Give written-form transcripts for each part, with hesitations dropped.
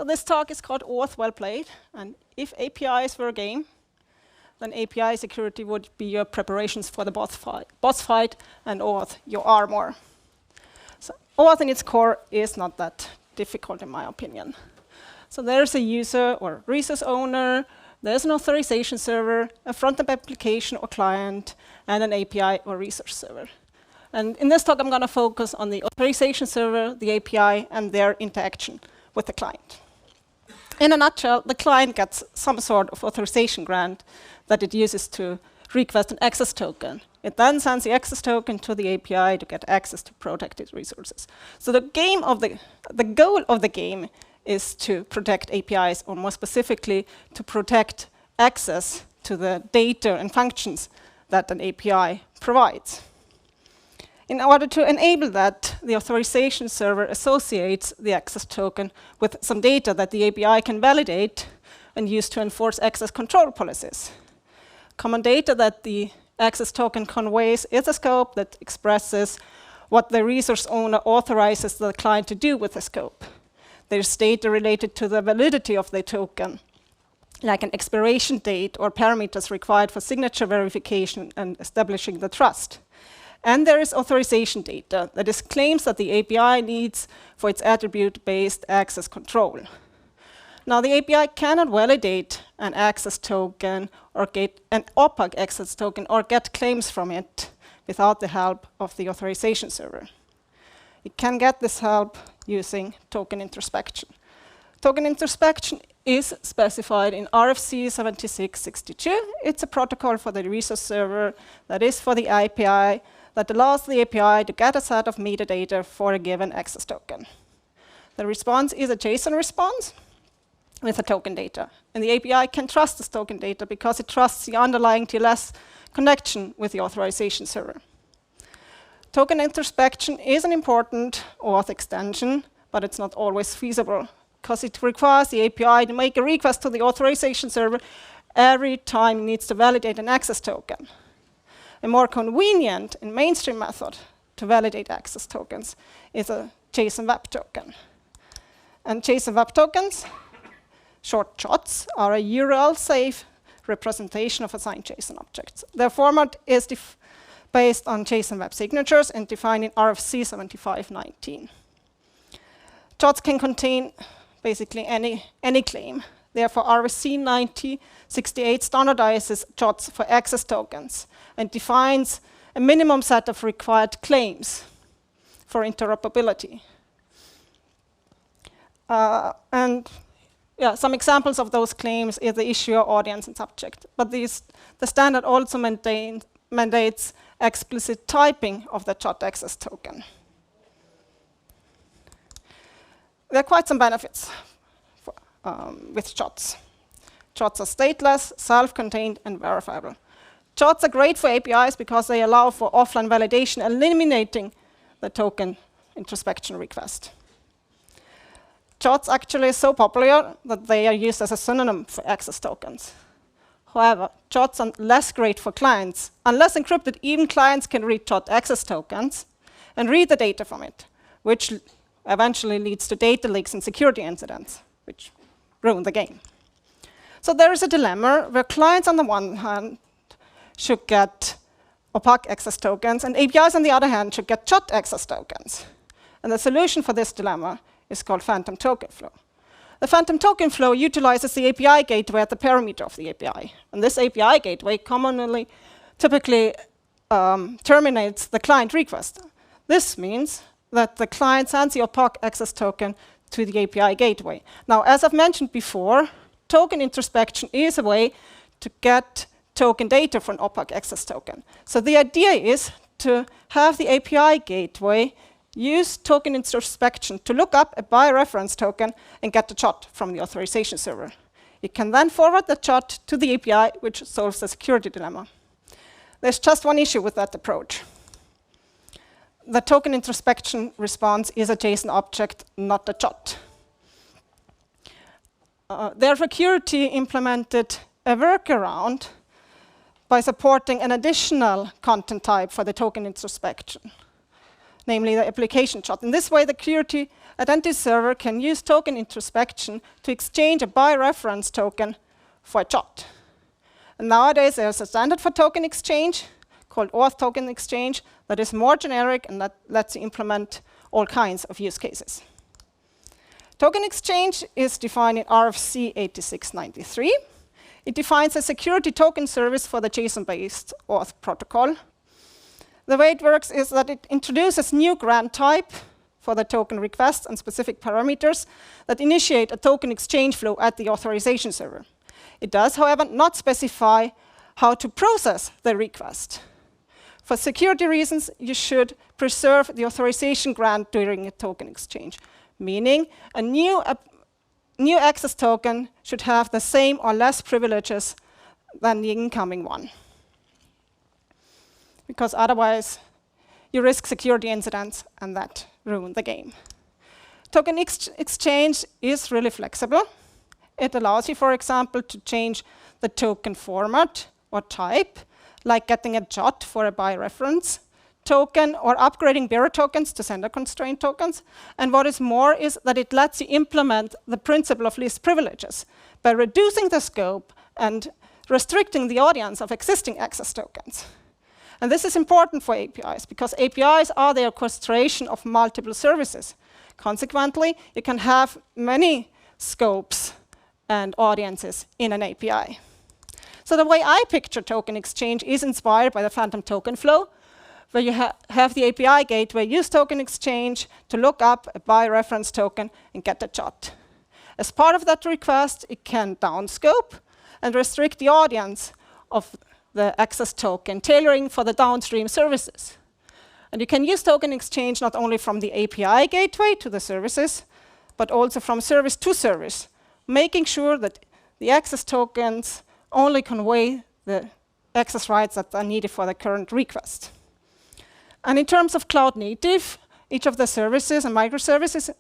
So this talk is called OAuth Well Played, and if APIs were a game, then API security would be your preparations for the boss fight, and OAuth your armor. So OAuth in its core is not that difficult in my opinion. So there's a user or resource owner, there's an authorization server, a front-end application or client, and an API or resource server. And in this talk, I'm going to focus on the authorization server, the API, and their interaction with the client. In a nutshell, the client gets some sort of authorization grant that it uses to request an access token. It then sends the access token to the API to get access to protected resources. So the goal of the game is to protect APIs, or more specifically, to protect access to the data and functions that an API provides. In order to enable that, the authorization server associates the access token with some data that the API can validate and use to enforce access control policies. Common data that the access token conveys is a scope that expresses what the resource owner authorizes the client to do with the scope. There's data related to the validity of the token, like an expiration date or parameters required for signature verification and establishing the trust. And there is authorization data, that is claims that the API needs for its attribute-based access control. Now, the API cannot validate an access token or get an opaque access token or get claims from it without the help of the authorization server. It can get this help using token introspection. Token introspection is specified in RFC 7662. It's a protocol for the resource server that is for the API that allows the API to get a set of metadata for a given access token. The response is a JSON response with the token data. And the API can trust this token data because it trusts the underlying TLS connection with the authorization server. Token introspection is an important OAuth extension, but it's not always feasible because it requires the API to make a request to the authorization server every time it needs to validate an access token. A more convenient and mainstream method to validate access tokens is a JSON Web Token. And JSON Web Tokens, short JWTs, are a URL-safe representation of assigned JSON objects. Their format is based on JSON Web Signatures and defined in RFC 7519. JWTs can contain basically any claim. Therefore, RFC 9068 standardizes JWTs for access tokens and defines a minimum set of required claims for interoperability. Some examples of those claims is the issuer, audience, and subject. But the standard also mandates explicit typing of the JWT access token. There are quite some benefits with JWTs. JWTs are stateless, self-contained, and verifiable. JWTs are great for APIs because they allow for offline validation, eliminating the token introspection request. JWTs actually are so popular that they are used as a synonym for access tokens. However, JWTs are less great for clients. Unless encrypted, even clients can read JWT access tokens and read the data from it, which eventually leads to data leaks and security incidents, which ruin the game. So there is a dilemma where clients on the one hand should get opaque access tokens, and APIs on the other hand should get JWT access tokens. And the solution for this dilemma is called phantom token flow. The phantom token flow utilizes the API gateway at the parameter of the API. And this API gateway typically terminates the client request. This means that the client sends the opaque access token to the API gateway. Now, as I've mentioned before, token introspection is a way to get token data for an opaque access token. So the idea is to have the API gateway use token introspection to look up a by reference token and get the JWT from the authorization server. You can then forward the JWT to the API, which solves the security dilemma. There's just one issue with that approach. The token introspection response is a JSON object, not a JWT. Therefore, Curity implemented a workaround by supporting an additional content type for the token introspection. namely the application shot. In this way, the Curity identity server can use token introspection to exchange a by reference token for a JOT. And nowadays, there's a standard for token exchange called OAuth token exchange that is more generic and that lets you implement all kinds of use cases. Token exchange is defined in RFC 8693. It defines a security token service for the JSON-based OAuth protocol. The way it works is that it introduces new grant type for the token request and specific parameters that initiate a token exchange flow at the authorization server. It does, however, not specify how to process the request. For security reasons, you should preserve the authorization grant during a token exchange, meaning a new access token should have the same or less privileges than the incoming one, because otherwise you risk security incidents and that ruin the game. Token exchange is really flexible. It allows you, for example, to change the token format or type, like getting a JOT for a by reference token or upgrading bearer tokens to sender constraint tokens. And what is more is that it lets you implement the principle of least privileges by reducing the scope and restricting the audience of existing access tokens. And this is important for APIs because APIs are the orchestration of multiple services. Consequently, you can have many scopes and audiences in an API. So the way I picture token exchange is inspired by the phantom token flow, where you have the API gateway use token exchange to look up a by reference token and get a JOT. As part of that request, it can downscope and restrict the audience of the access token, tailoring for the downstream services. And you can use token exchange not only from the API gateway to the services, but also from service to service, making sure that the access tokens only convey the access rights that are needed for the current request. And in terms of cloud native, each of the services and microservices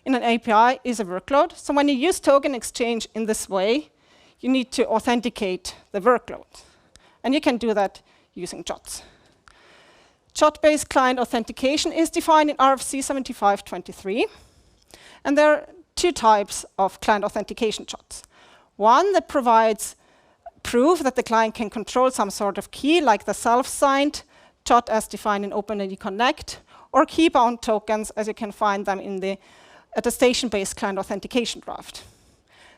in an API is a workload. So when you use token exchange in this way, you need to authenticate the workload. And you can do that using JOTs. JOT-based client authentication is defined in RFC 7523. And there are two types of client authentication JOTs. One that provides proof that the client can control some sort of key, like the self-signed JOT as defined in OpenID Connect, or key-bound tokens, as you can find them in the attestation-based client authentication draft.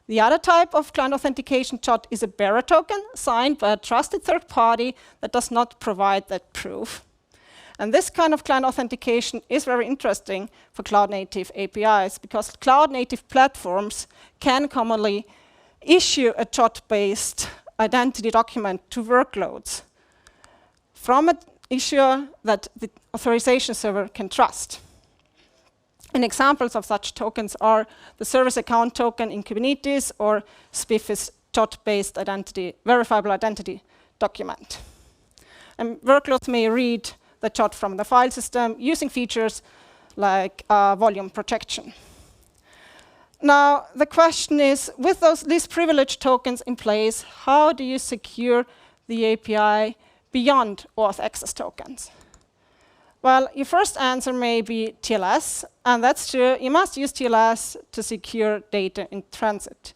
The other type of client authentication JOT is a bearer token signed by a trusted third party that does not provide that proof. And this kind of client authentication is very interesting for cloud-native APIs because cloud-native platforms can commonly issue a JOT-based identity document to workloads from an issuer that the authorization server can trust. And examples of such tokens are the service account token in Kubernetes or SPIF's JOT-based verifiable identity document. And workloads may read the JOT from the file system using features like volume protection. Now, the question is, with those least privileged tokens in place, how do you secure the API beyond OAuth access tokens? Well, your first answer may be TLS, and that's true. You must use TLS to secure data in transit.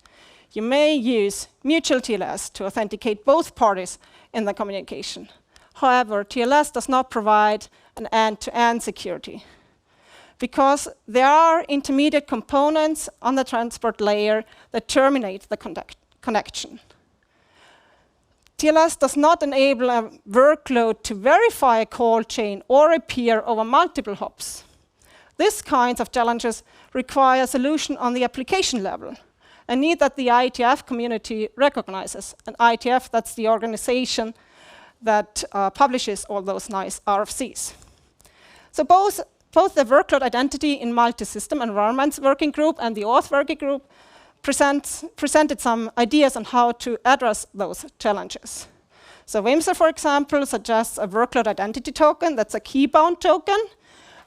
You may use mutual TLS to authenticate both parties in the communication. However, TLS does not provide an end-to-end security because there are intermediate components on the transport layer that terminate the connection. TLS does not enable a workload to verify a call chain or a peer over multiple hops. These kinds of challenges require a solution on the application level, a need that the IETF community recognizes. And IETF, that's the organization that publishes all those nice RFCs. So both the workload identity in multi-system environments working group and the OAuth working group presented some ideas on how to address those challenges. So Wimser, for example, suggests a workload identity token that's a key-bound token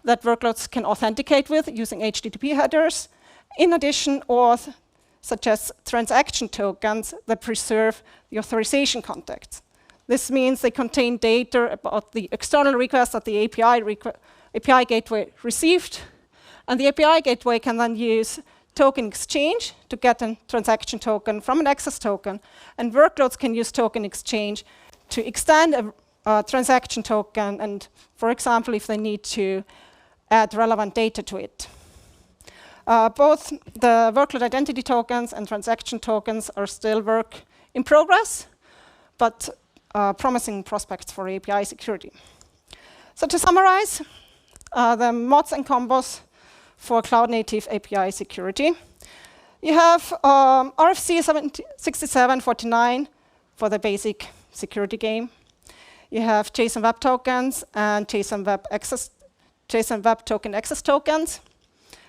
that workloads can authenticate with using HTTP headers. In addition, OAuth suggests transaction tokens that preserve the authorization context. This means they contain data about the external requests that the API API gateway received, and the API gateway can then use token exchange to get a transaction token from an access token, and workloads can use token exchange to extend a transaction token, and for example, if they need to add relevant data to it. Both the workload identity tokens and transaction tokens are still work in progress, but promising prospects for API security. So to summarize, the mods and combos for cloud-native API security. You have RFC 6749 for the basic security game. You have JSON Web Tokens and JSON Web Token Access tokens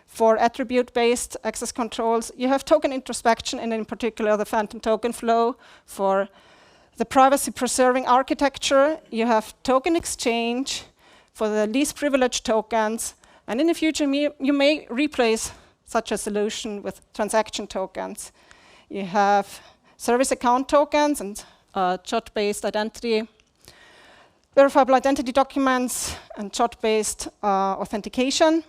for attribute-based access controls. You have token introspection, and in particular the phantom token flow for the privacy-preserving architecture. You have token exchange for the least privileged tokens, and in the future, you may replace such a solution with transaction tokens. You have service account tokens and JOT-based identity, verifiable identity documents, and JOT-based authentication.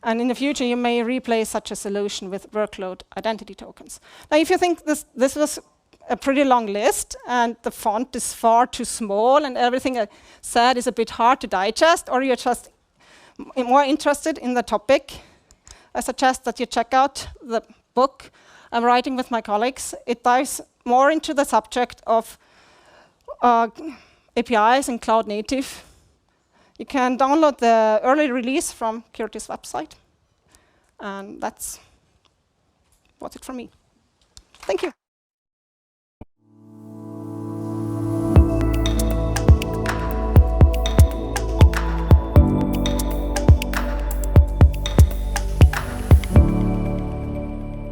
And in the future, you may replace such a solution with workload identity tokens. Now, if you think this was a pretty long list, and the font is far too small, and everything I said is a bit hard to digest, or you're just more interested in the topic, I suggest that you check out the book I'm writing with my colleagues. It dives more into the subject of APIs and cloud native. You can download the early release from Curity's website. And that's it from me. Thank you.